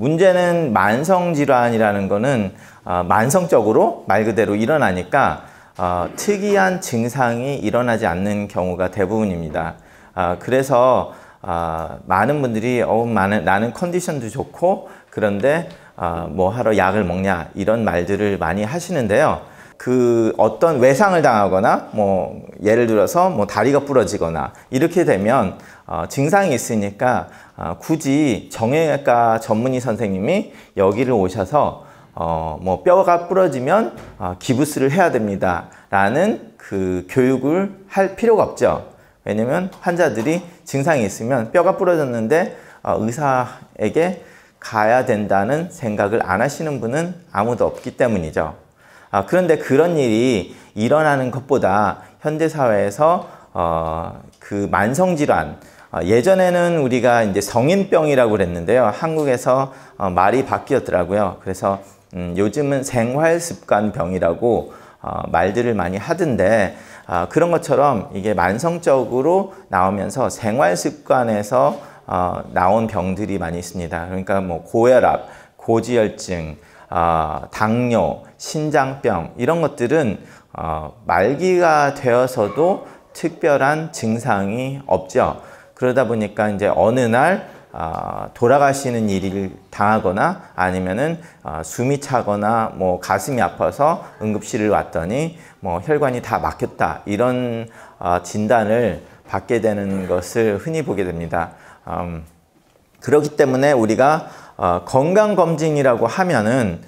문제는 만성질환이라는 거는 만성적으로 말 그대로 일어나니까 특이한 증상이 일어나지 않는 경우가 대부분입니다. 그래서 많은 분들이 나는 컨디션도 좋고 그런데 뭐 하러 약을 먹냐 이런 말들을 많이 하시는데요. 그 어떤 외상을 당하거나 뭐 예를 들어서 뭐 다리가 부러지거나 이렇게 되면 증상이 있으니까 굳이 정형외과 전문의 선생님이 여기를 오셔서 뭐 뼈가 부러지면 기부스를 해야 됩니다 라는 그 교육을 할 필요가 없죠. 왜냐면 환자들이 증상이 있으면 뼈가 부러졌는데 의사에게 가야 된다는 생각을 안 하시는 분은 아무도 없기 때문이죠. 그런데 그런 일이 일어나는 것보다 현대사회에서 그 만성질환, 예전에는 우리가 이제 성인병이라고 그랬는데요. 한국에서 말이 바뀌었더라고요. 그래서 요즘은 생활습관병이라고 말들을 많이 하던데 그런 것처럼 이게 만성적으로 나오면서 생활습관에서 나온 병들이 많이 있습니다. 그러니까 뭐 고혈압, 고지혈증, 당뇨, 신장병 이런 것들은 말기가 되어서도 특별한 증상이 없죠. 그러다 보니까 이제 어느 날 돌아가시는 일을 당하거나 아니면은 숨이 차거나 뭐 가슴이 아파서 응급실을 왔더니 뭐 혈관이 다 막혔다 이런 진단을 받게 되는 것을 흔히 보게 됩니다. 그렇기 때문에 우리가 건강검진이라고 하면은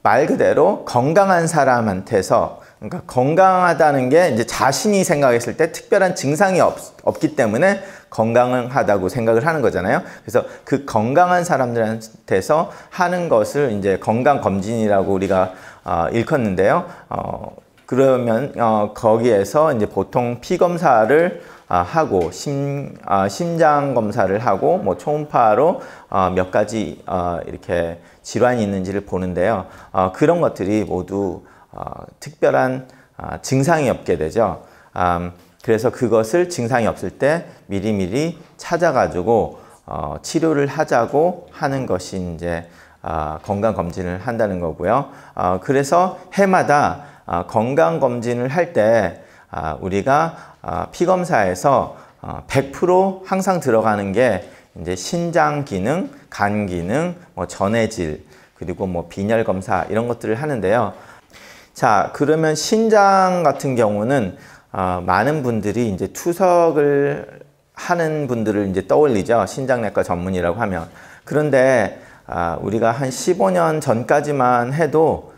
말 그대로 건강한 사람한테서, 그러니까 건강하다는 게 이제 자신이 생각했을 때 특별한 증상이 없기 때문에 건강하다고 생각을 하는 거잖아요. 그래서 그 건강한 사람들한테서 하는 것을 이제 건강검진이라고 우리가 일컫는데요. 그러면 거기에서 이제 보통 피 검사를 하고 심장 검사를 하고 뭐 초음파로 몇 가지 이렇게 질환이 있는지를 보는데요. 그런 것들이 모두 특별한 증상이 없게 되죠. 그래서 그것을 증상이 없을 때 미리미리 찾아가지고 치료를 하자고 하는 것이 이제 건강검진을 한다는 거고요. 그래서 해마다 건강검진을 할 때 우리가 피검사에서 100% 항상 들어가는 게 이제 신장 기능, 간 기능, 뭐 전해질, 그리고 뭐 빈혈 검사 이런 것들을 하는데요. 자, 그러면 신장 같은 경우는 많은 분들이 이제 투석을 하는 분들을 이제 떠올리죠. 신장내과 전문의라고 하면. 그런데 우리가 한 15년 전까지만 해도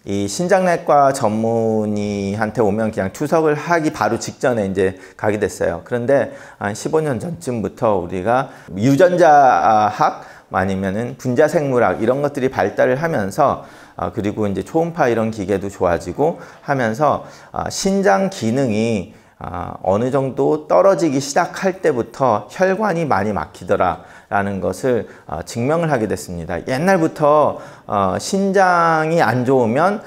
이 신장내과 전문의한테 오면 그냥 투석을 하기 바로 직전에 이제 가게 됐어요. 그런데 한 15년 전쯤부터 우리가 유전자학 아니면은 분자생물학 이런 것들이 발달을 하면서 그리고 이제 초음파 이런 기계도 좋아지고 하면서 신장 기능이 어느 정도 떨어지기 시작할 때부터 혈관이 많이 막히더라 라는 것을 증명을 하게 됐습니다. 옛날부터 신장이 안 좋으면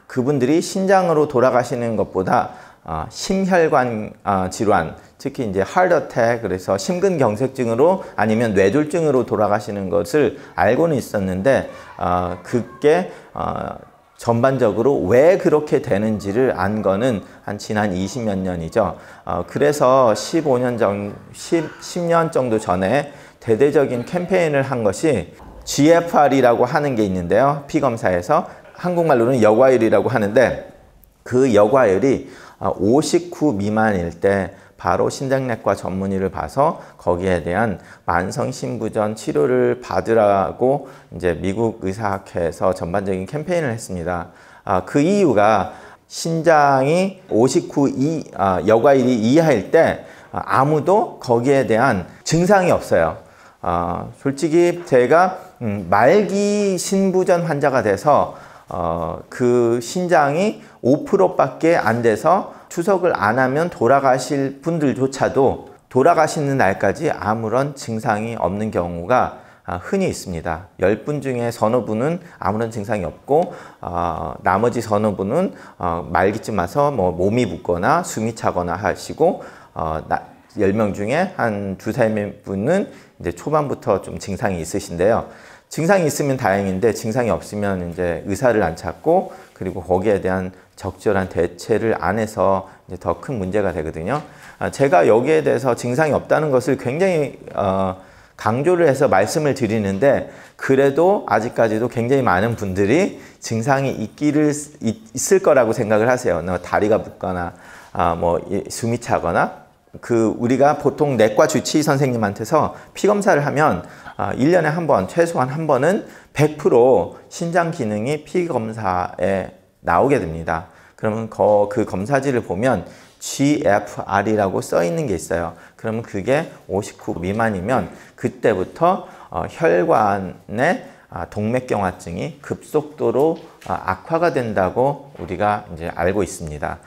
그분들이 신장으로 돌아가시는 것보다 심혈관 질환, 특히 이제 하트어택, 그래서 심근경색증으로 아니면 뇌졸중으로 돌아가시는 것을 알고는 있었는데 그게 전반적으로 왜 그렇게 되는지를 안 거는 한 지난 20몇 년이죠. 그래서 10년 정도 전에 대대적인 캠페인을 한 것이 GFR이라고 하는 게 있는데요. 피검사에서 한국말로는 여과율이라고 하는데 그 여과율이 59 미만일 때 바로 신장내과 전문의를 봐서 거기에 대한 만성신부전 치료를 받으라고 이제 미국 의사학회에서 전반적인 캠페인을 했습니다. 그 이유가 신장이 59 여과율이 이하일 때 아무도 거기에 대한 증상이 없어요. 솔직히 제가 말기 신부전 환자가 돼서 그 신장이 5%밖에 안 돼서 투석을 안 하면 돌아가실 분들조차도 돌아가시는 날까지 아무런 증상이 없는 경우가 흔히 있습니다. 10분 중에 서너 분은 아무런 증상이 없고 나머지 서너 분은 말기쯤 와서 뭐 몸이 붓거나 숨이 차거나 하시고 10명 중에 한 두세 분은 이제 초반부터 좀 증상이 있으신데요. 증상이 있으면 다행인데 증상이 없으면 이제 의사를 안 찾고 그리고 거기에 대한 적절한 대체를 안 해서 이제 더 큰 문제가 되거든요. 제가 여기에 대해서 증상이 없다는 것을 굉장히 강조를 해서 말씀을 드리는데 그래도 아직까지도 굉장히 많은 분들이 증상이 있을 거라고 생각을 하세요. 다리가 붓거나 뭐 숨이 차거나 우리가 보통 내과 주치의 선생님한테서 피 검사를 하면 1년에 한 번, 최소한 한 번은 100% 신장 기능이 피 검사에 나오게 됩니다. 그러면 그 검사지를 보면 GFR이라고 써 있는 게 있어요. 그러면 그게 59 미만이면 그때부터 혈관의 동맥경화증이 급속도로 악화가 된다고 우리가 이제 알고 있습니다.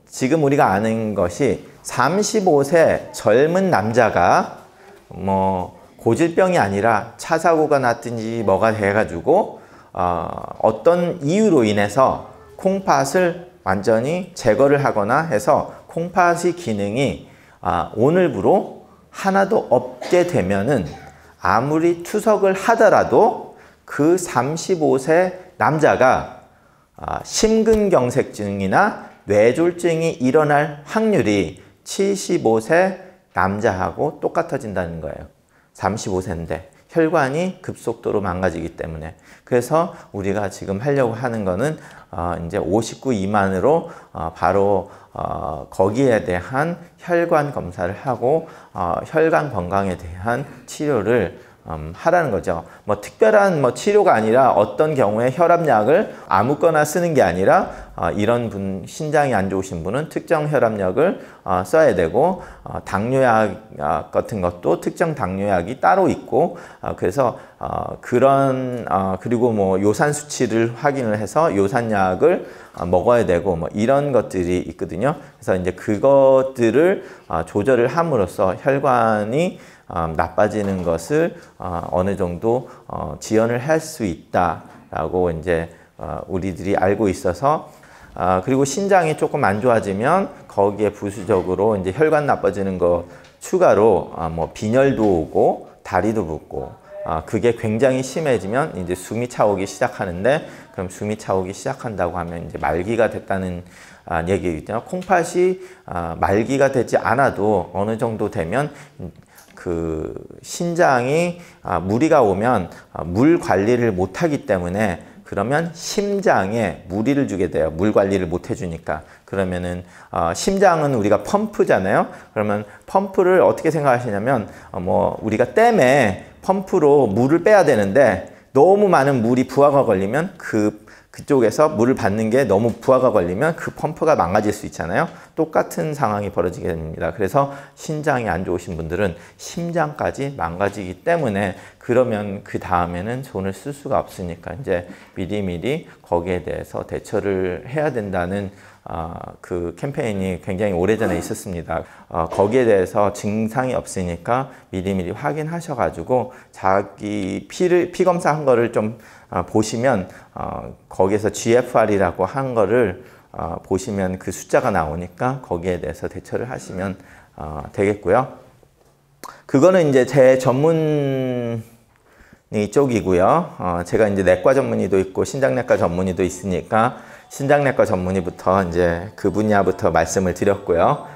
지금 우리가 아는 것이 35세 젊은 남자가 뭐 고질병이 아니라 차 사고가 났든지 뭐가 돼가지고 어떤 이유로 인해서 콩팥을 완전히 제거를 하거나 해서 콩팥의 기능이 오늘부로 하나도 없게 되면은 아무리 투석을 하더라도 그 35세 남자가 심근경색증이나 뇌졸중이 일어날 확률이 75세 남자하고 똑같아진다는 거예요. 35세인데 혈관이 급속도로 망가지기 때문에. 그래서 우리가 지금 하려고 하는 거는 이제 59 미만으로 바로 거기에 대한 혈관 검사를 하고 혈관 건강에 대한 치료를 하라는 거죠. 뭐 특별한 치료가 아니라 어떤 경우에 혈압약을 아무거나 쓰는 게 아니라 이런 신장이 안 좋으신 분은 특정 혈압약을 써야 되고 당뇨약 같은 것도 특정 당뇨약이 따로 있고 그래서 그리고 뭐 요산 수치를 확인을 해서 요산약을 먹어야 되고 뭐 이런 것들이 있거든요. 그래서 이제 그것들을 조절을 함으로써 혈관이 나빠지는 것을 어느 정도 지연을 할 수 있다라고 이제 우리들이 알고 있어서 그리고 신장이 조금 안 좋아지면 거기에 부수적으로 이제 혈관 나빠지는 거 추가로 뭐 빈혈도 오고 다리도 붓고 그게 굉장히 심해지면 이제 숨이 차오기 시작하는데 그럼 숨이 차오기 시작한다고 하면 이제 말기가 됐다는 얘기거든요. 콩팥이 말기가 되지 않아도 어느 정도 되면 그 신장이 무리가 오면 물 관리를 못하기 때문에 그러면 심장에 무리를 주게 돼요. 물 관리를 못 해주니까. 그러면은 심장은 우리가 펌프잖아요. 그러면 펌프를 어떻게 생각하시냐면 뭐 우리가 댐에 펌프로 물을 빼야 되는데 너무 많은 물이 부하가 걸리면 그쪽에서 물을 받는 게 너무 부하가 걸리면 그 펌프가 망가질 수 있잖아요. 똑같은 상황이 벌어지게 됩니다. 그래서 신장이 안 좋으신 분들은 심장까지 망가지기 때문에 그러면 그 다음에는 손을 쓸 수가 없으니까 이제 미리미리 거기에 대해서 대처를 해야 된다는 그 캠페인이 굉장히 오래전에 있었습니다. 거기에 대해서 증상이 없으니까 미리미리 확인하셔가지고 자기 피 검사한 거를 좀 보시면 거기에서 GFR이라고 한 거를 보시면 그 숫자가 나오니까 거기에 대해서 대처를 하시면 되겠고요. 그거는 이제 제 전문의 쪽이고요. 제가 이제 내과 전문의도 있고 신장내과 전문의도 있으니까 신장내과 전문의부터 이제 그 분야부터 말씀을 드렸고요.